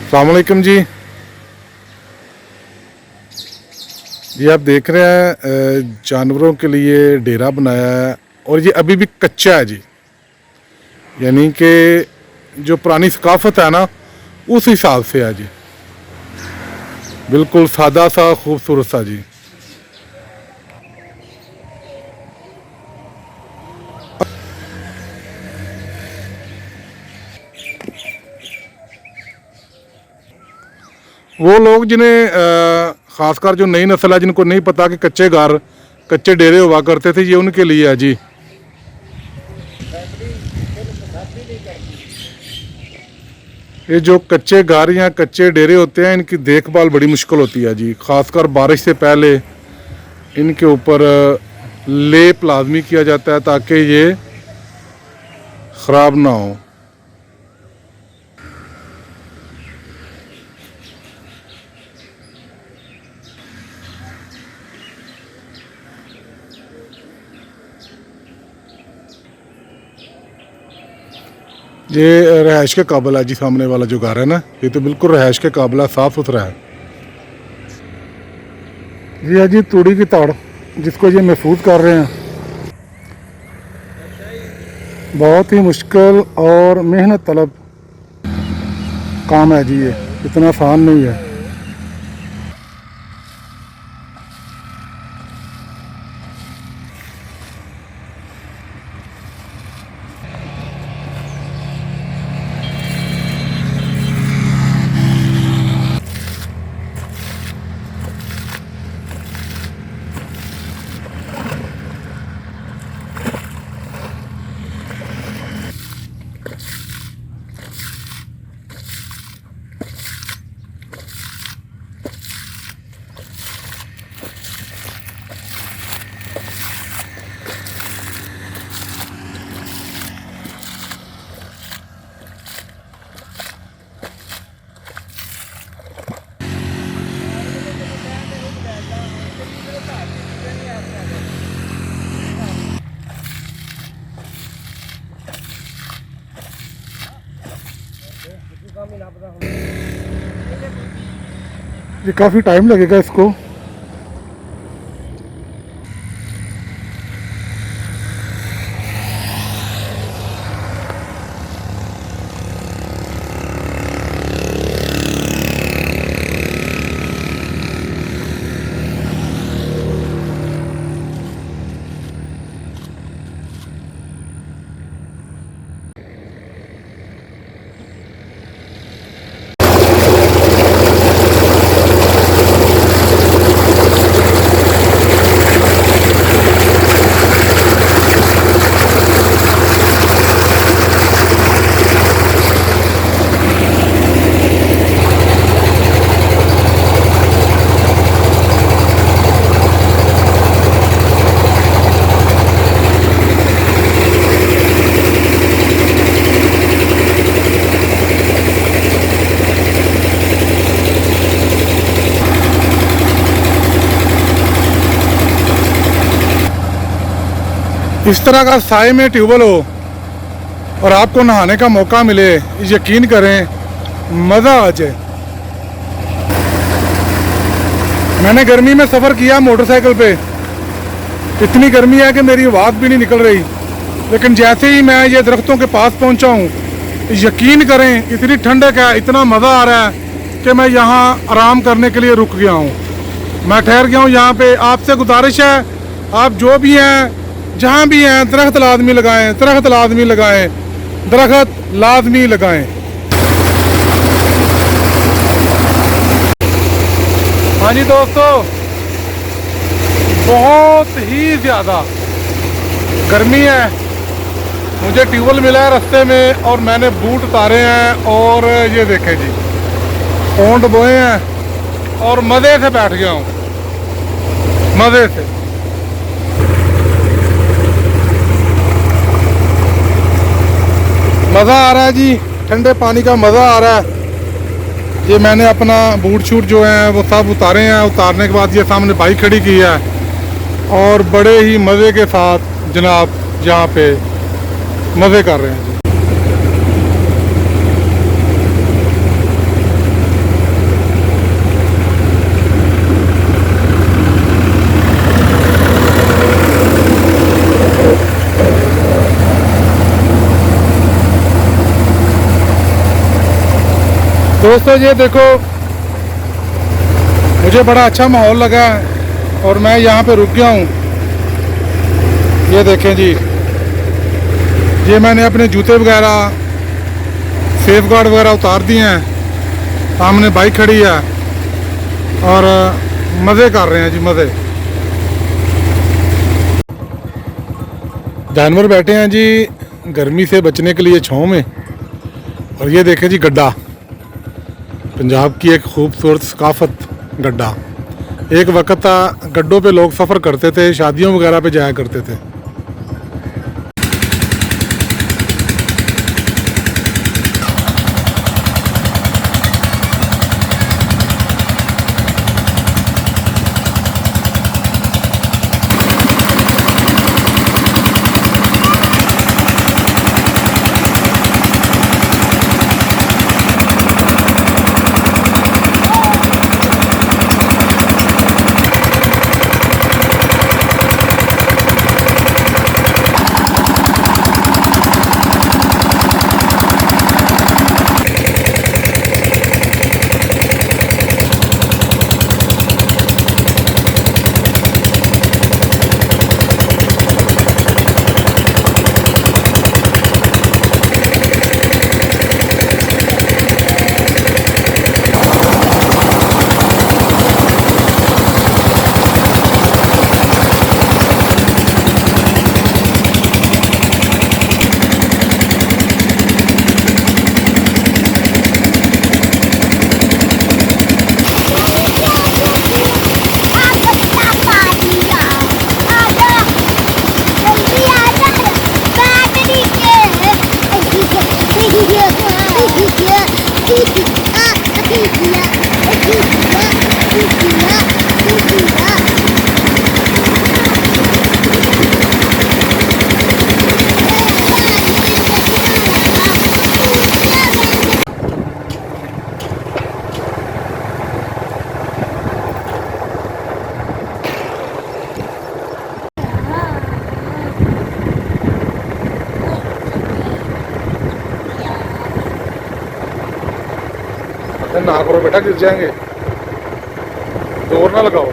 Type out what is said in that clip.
अस्सलाम वालेकुम जी। आप देख रहे हैं जानवरों के लिए डेरा बनाया है और ये अभी भी कच्चा है जी। यानी कि जो पुरानी सकाफत है ना उस हिसाब से है जी। बिल्कुल सादा सा खूबसूरत सा जी। वो लोग जिन्हें ख़ासकर जो नई नस्ल है जिनको नहीं पता कि कच्चे घर कच्चे डेरे हुआ करते थे, ये उनके लिए है जी। ये जो कच्चे घर या कच्चे डेरे होते हैं इनकी देखभाल बड़ी मुश्किल होती है जी। ख़ासकर बारिश से पहले इनके ऊपर लेप लाजमी किया जाता है ताकि ये ख़राब ना हो। ये रहायश के काबिल है जी। सामने वाला जो घर है ना ये तो बिल्कुल रहायश के काबिल है, साफ़ सुथरा है। ये है जी तूड़ी की ताड़ जिसको ये महफूज कर रहे हैं। बहुत ही मुश्किल और मेहनत तलब काम है जी, ये इतना आसान नहीं है। ये काफ़ी टाइम लगेगा इसको। इस तरह का साए में ट्यूबवेल हो और आपको नहाने का मौका मिले, यकीन करें मज़ा आ जाए। मैंने गर्मी में सफ़र किया मोटरसाइकिल पे, इतनी गर्मी है कि मेरी आवाज़ भी नहीं निकल रही। लेकिन जैसे ही मैं ये दरख्तों के पास पहुंचा हूँ, यकीन करें इतनी ठंडक है, इतना मज़ा आ रहा है कि मैं यहाँ आराम करने के लिए रुक गया हूँ। मैं ठहर गया हूँ यहाँ पे। आपसे गुजारिश है, आप जो भी हैं जहाँ भी हैं दरख्त लाजमी लगाएं, दरख्त लाजमी लगाएं, दरख्त लाजमी लगाएं। हाँ जी दोस्तों, बहुत ही ज़्यादा गर्मी है। मुझे ट्यूबवेल मिला है रास्ते में और मैंने बूट उतारे हैं और ये देखें जी ओंठ बोए हैं और मज़े से बैठ गया हूँ, मज़े से। मज़ा आ रहा है जी, ठंडे पानी का मज़ा आ रहा है। ये मैंने अपना बूट शूट जो हैं वो सब उतारे हैं। उतारने के बाद ये सामने बाइक खड़ी की है और बड़े ही मज़े के साथ जनाब यहाँ पे मज़े कर रहे हैं जी। दोस्तों ये देखो, मुझे बड़ा अच्छा माहौल लगा है और मैं यहाँ पे रुक गया हूँ। ये देखें जी, ये मैंने अपने जूते वगैरह सेफ गार्ड वगैरह उतार दिए हैं। सामने बाइक खड़ी है और मज़े कर रहे हैं जी, मज़े। जानवर बैठे हैं जी गर्मी से बचने के लिए छाँव में। और ये देखें जी गड्ढा, पंजाब की एक खूबसूरत सकाफत गड्ढा। एक वक्त था गड्ढों पे लोग सफ़र करते थे, शादियों वगैरह पे जाया करते थे। ना करो बेटा, गिर जाएंगे, जोर ना लगाओ।